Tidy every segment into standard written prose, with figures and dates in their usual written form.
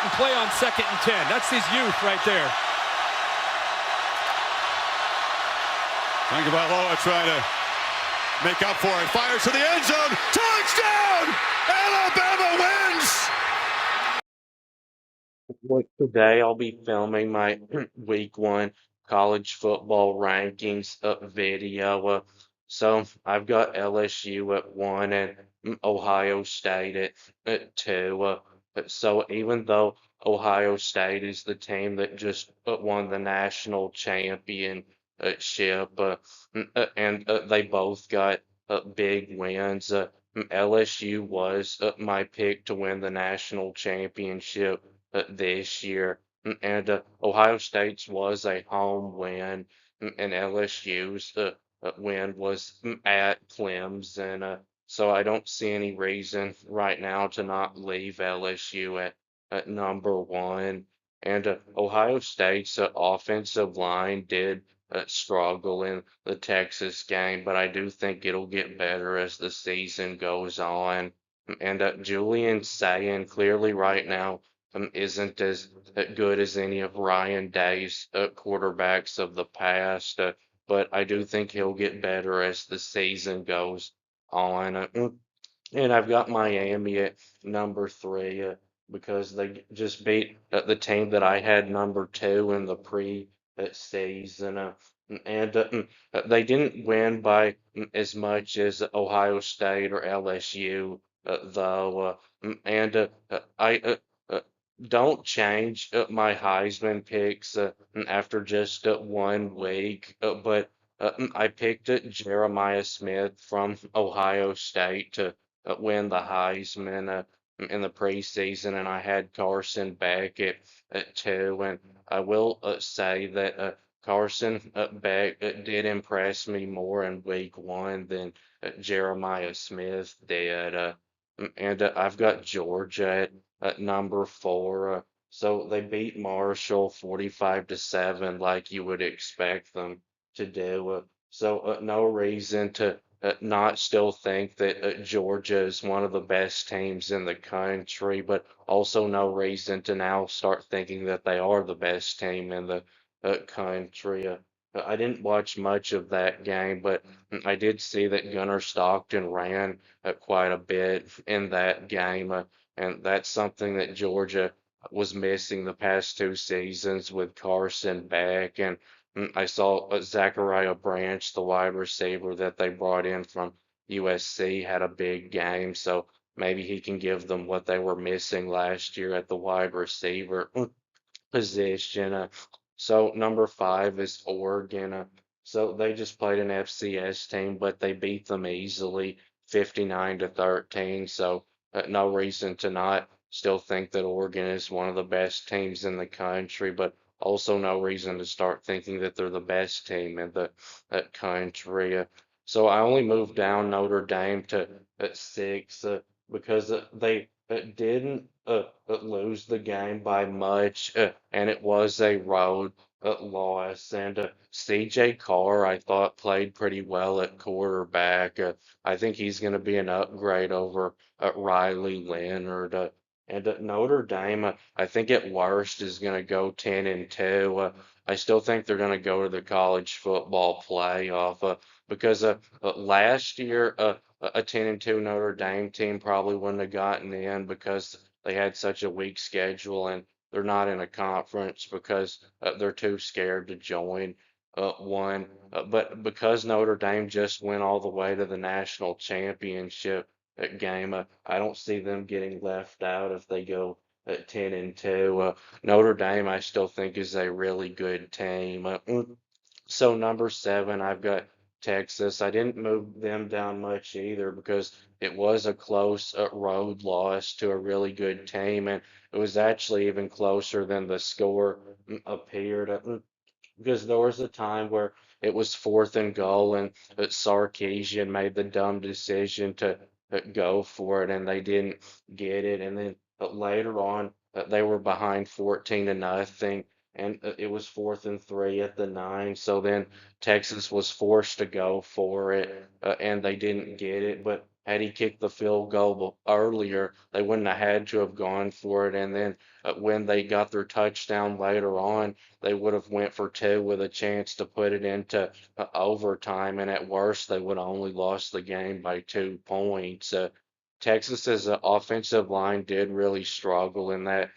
and play on 2nd and 10. That's his youth right there. Tagovailoa trying to make up for it. Fires to the end zone. Touchdown! Alabama wins! Today I'll be filming my week 1 college football rankings video. So I've got LSU at 1 and Ohio State at 2. So even though Ohio State is the team that just won the national championship, and they both got big wins, LSU was my pick to win the national championship this year. And Ohio State's was a home win, and LSU's win was at Clemson. So I don't see any reason right now to not leave LSU at number 1. And Ohio State's offensive line did struggle in the Texas game, but I do think it'll get better as the season goes on. And Julian Sayin clearly right now isn't as good as any of Ryan Day's quarterbacks of the past, but I do think he'll get better as the season goes on. And I've got Miami at number 3 because they just beat the team that I had number 2 in the pre-season. And they didn't win by as much as Ohio State or LSU, though. And I don't change my Heisman picks after just 1 week, but I picked Jeremiah Smith from Ohio State to win the Heisman in the preseason, and I had Carson Beck at 2. And I will say that Carson Beck did impress me more in week 1 than Jeremiah Smith did. And I've got Georgia at number 4. So they beat Marshall 45-7, like you would expect them to do. So no reason to not still think that Georgia is one of the best teams in the country, but also no reason to now start thinking that they are the best team in the country. I didn't watch much of that game, but I did see that Gunnar Stockton ran quite a bit in that game, and that's something that Georgia was missing the past 2 seasons with Carson Beck. And I saw Zachariah Branch, the wide receiver that they brought in from USC, had a big game, so maybe he can give them what they were missing last year at the wide receiver position. So number 5 is Oregon. So they just played an FCS team, but they beat them easily, 59-13. So no reason to not still think that Oregon is one of the best teams in the country, but also no reason to start thinking that they're the best team in the country. So I only moved down Notre Dame to 6 because they didn't lose the game by much, and it was a road loss. And CJ Carr, I thought, played pretty well at quarterback. I think he's going to be an upgrade over Riley Leonard. And Notre Dame, I think at worst is going to go 10-2. I still think they're going to go to the college football playoff because last year a 10-2 Notre Dame team probably wouldn't have gotten in because they had such a weak schedule and they're not in a conference because they're too scared to join one. But because Notre Dame just went all the way to the national championship game, I don't see them getting left out if they go at 10-2. Notre Dame, I still think, is a really good team. So number 7, I've got Texas. I didn't move them down much either because it was a close road loss to a really good team, and it was actually even closer than the score appeared. Because there was a time where it was 4th and goal, and Sarkisian made the dumb decision to go for it, and they didn't get it. And then later on, they were behind 14-0, and it was 4th and 3 at the 9. So then Texas was forced to go for it, and they didn't get it. But had he kicked the field goal earlier, they wouldn't have had to have gone for it. And then when they got their touchdown later on, they would have went for two with a chance to put it into overtime. And at worst, they would have only lost the game by 2 points. Texas's offensive line did really struggle in that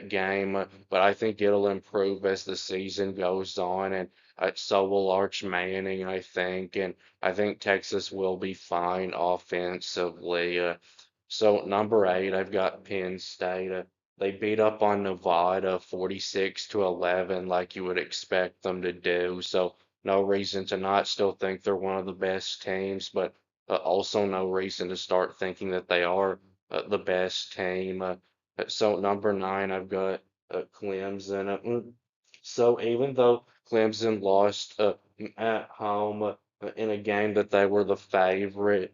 game, but I think it'll improve as the season goes on, and so will Arch Manning, I think, and I think Texas will be fine offensively. So number 8, I've got Penn State. They beat up on Nevada 46-11, like you would expect them to do. So no reason to not still think they're one of the best teams, but also no reason to start thinking that they are the best team. So number 9, I've got Clemson. So even though Clemson lost at home in a game that they were the favorite,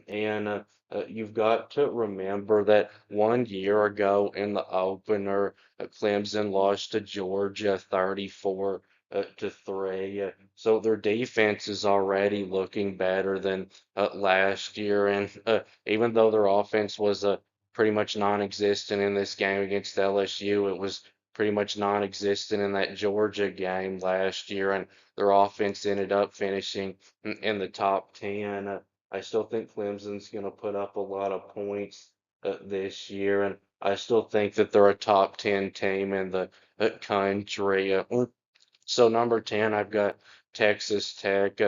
and you've got to remember that 1 year ago in the opener, Clemson lost to Georgia 34-3. So their defense is already looking better than last year, and even though their offense was pretty much non-existent in this game against LSU, it was pretty much non-existent in that Georgia game last year, and their offense ended up finishing in the top 10. I still think Clemson's going to put up a lot of points this year, and I still think that they're a top 10 team in the country. So number 10, I've got Texas Tech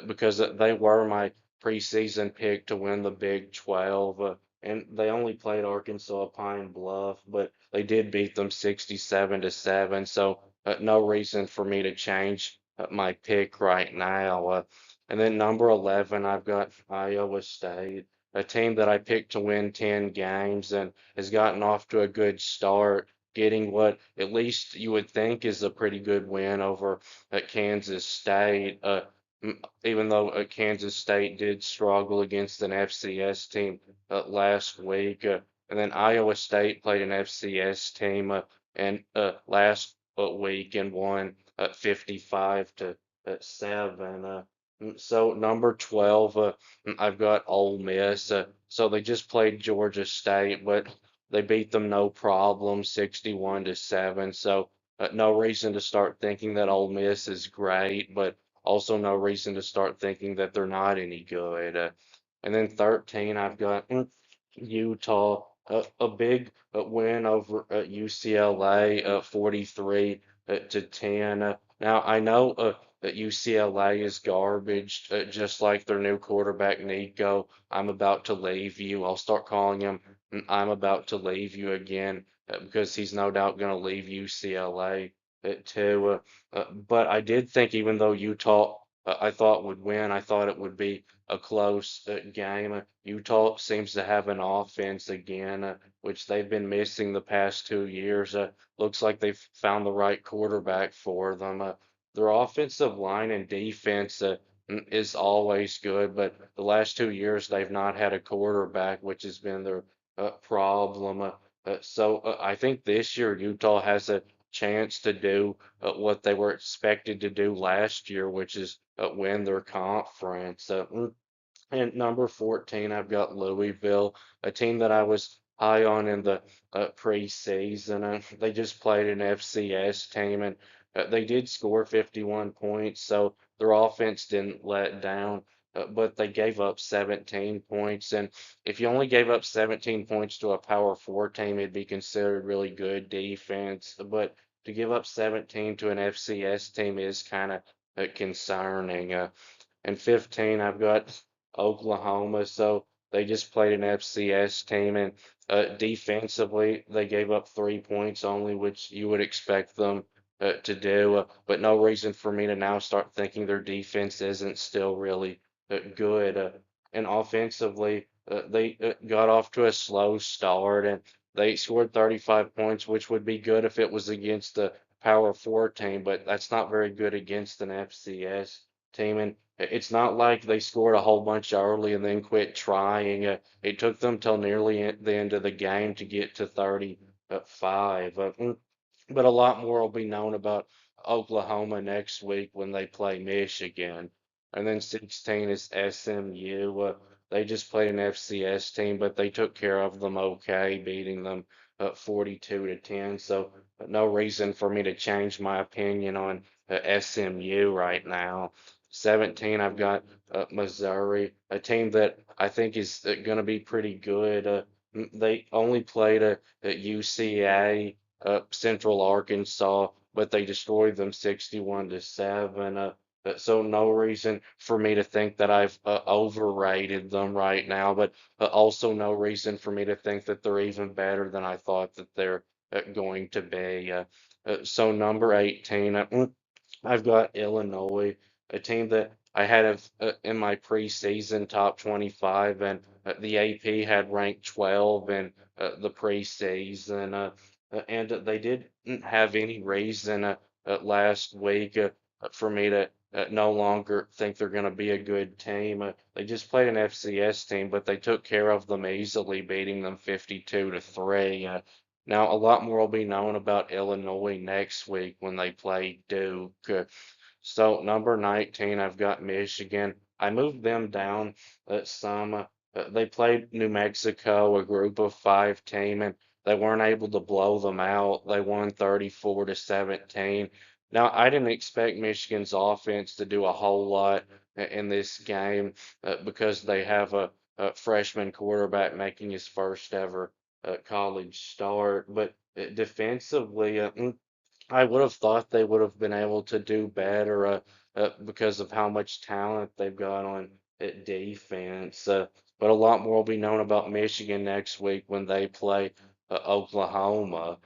because they were my preseason pick to win the Big 12, and they only played Arkansas Pine Bluff, but they did beat them 67-7. So no reason for me to change my pick right now. And then number 11, I've got Iowa State, a team that I picked to win 10 games and has gotten off to a good start, getting what at least you would think is a pretty good win over at Kansas State. Even though Kansas State did struggle against an FCS team last week, and then Iowa State played an FCS team and last week and won 55-7. So number 12, I've got Ole Miss. So they just played Georgia State, but they beat them no problem, 61-7. So no reason to start thinking that Ole Miss is great, but also no reason to start thinking that they're not any good. And then 13, I've got Utah, a big win over UCLA, 43-10. Now I know that UCLA is garbage, just like their new quarterback Nico. I'm about to leave you. I'll start calling him. I'm about to leave you again because he's no doubt going to leave UCLA too. But I did think even though Utah I thought would win, I thought it would be a close game. Utah seems to have an offense again, which they've been missing the past 2 years. Looks like they've found the right quarterback for them. Their offensive line and defense is always good, but the last 2 years they've not had a quarterback, which has been their problem. So I think this year Utah has a chance to do what they were expected to do last year, which is win their conference. And number 14, I've got Louisville, a team that I was high on in the preseason. They just played an FCS team and they did score 51 points, so their offense didn't let down. But they gave up 17 points. And if you only gave up 17 points to a Power 4 team, it'd be considered really good defense. But to give up 17 to an FCS team is kind of concerning. And 15, I've got Oklahoma. So they just played an FCS team, and defensively, they gave up 3 points only, which you would expect them to do. But no reason for me to now start thinking their defense isn't still really good. And offensively, they got off to a slow start, and they scored 35 points, which would be good if it was against the Power 4 team, but that's not very good against an FCS team. And it's not like they scored a whole bunch early and then quit trying. It took them till nearly the end of the game to get to 35. But a lot more will be known about Oklahoma next week when they play Michigan. And then 16 is SMU. they just played an FCS team, but they took care of them okay, beating them 42-10. So no reason for me to change my opinion on SMU right now. 17, I've got Missouri, a team that I think is going to be pretty good. They only played at UCA, Central Arkansas, but they destroyed them 61-7. So no reason for me to think that I've overrated them right now, but also no reason for me to think that they're even better than I thought that they're going to be. So number 18, I've got Illinois, a team that I had in my preseason top 25, and the AP had ranked 12 in the preseason, and they didn't have any reason last week for me to no longer think they're going to be a good team. They just played an FCS team, but they took care of them easily, beating them 52-3. Now, a lot more will be known about Illinois next week when they play Duke. So, number 19, I've got Michigan. I moved them down some. They played New Mexico, a group of five team, and they weren't able to blow them out. They won 34-17. Now, I didn't expect Michigan's offense to do a whole lot in this game because they have a freshman quarterback making his first ever college start. But defensively, I would have thought they would have been able to do better because of how much talent they've got on defense. But a lot more will be known about Michigan next week when they play Oklahoma.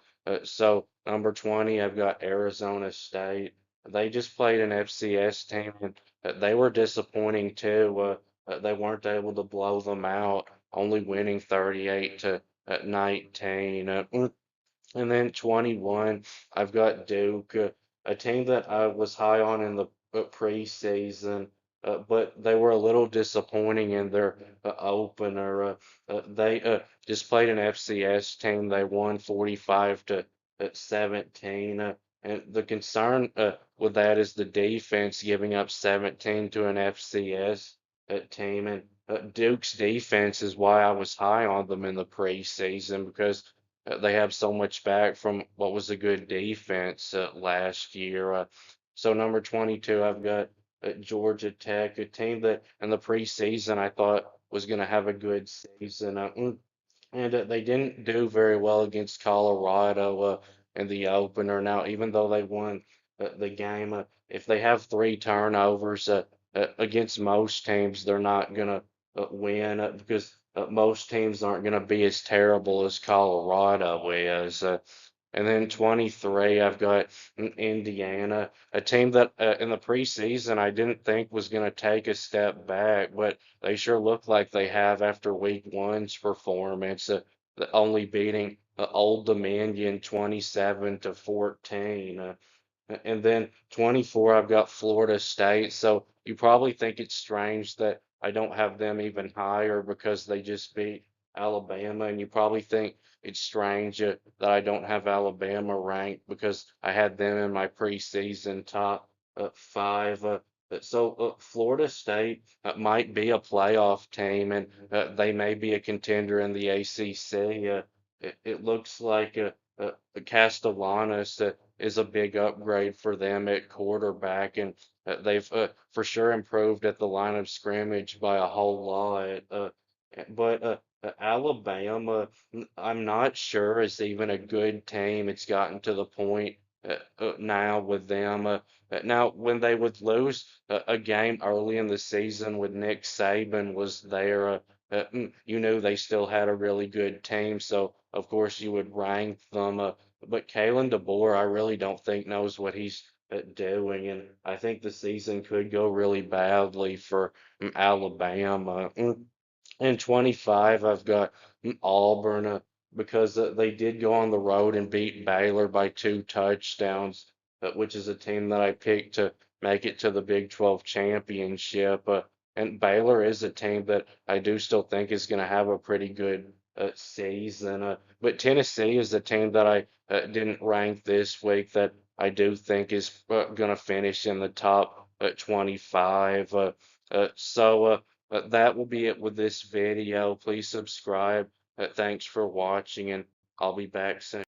So number 20, I've got Arizona State. They just played an FCS team and they were disappointing too. They weren't able to blow them out, only winning 38 to 19. And then 21, I've got Duke, a team that I was high on in the preseason, but they were a little disappointing in their opener. They just played an FCS team. They won 45 to 17. And the concern with that is the defense giving up 17 to an FCS team. And Duke's defense is why I was high on them in the preseason because they have so much back from what was a good defense last year. So number 22, I've got Georgia Tech, a team that in the preseason I thought was going to have a good season. And they didn't do very well against Colorado in the opener. Now, even though they won the game, if they have three turnovers against most teams, they're not going to win because most teams aren't going to be as terrible as Colorado is. And then 23, I've got Indiana, a team that in the preseason I didn't think was going to take a step back, but they sure look like they have after week one's performance, only beating Old Dominion 27-14. And then 24, I've got Florida State. So you probably think it's strange that I don't have them even higher because they just beat Alabama. And you probably think it's strange that I don't have Alabama ranked because I had them in my preseason top five. Florida State might be a playoff team and they may be a contender in the ACC. It looks like Castellanos is a big upgrade for them at quarterback, and they've for sure improved at the line of scrimmage by a whole lot. But Alabama, I'm not sure is even a good team. It's gotten to the point now with them. Now, when they would lose a game early in the season when Nick Saban was there, you knew they still had a really good team. So, of course, you would rank them. But Kalen DeBoer, I really don't think knows what he's doing, and I think the season could go really badly for Alabama. In 25, I've got Auburn because they did go on the road and beat Baylor by 2 touchdowns, which is a team that I picked to make it to the Big 12 championship. And Baylor is a team that I do still think is going to have a pretty good season. But Tennessee is a team that I didn't rank this week that I do think is going to finish in the top 25. So But that will be it with this video. Please subscribe. Thanks for watching, and I'll be back soon.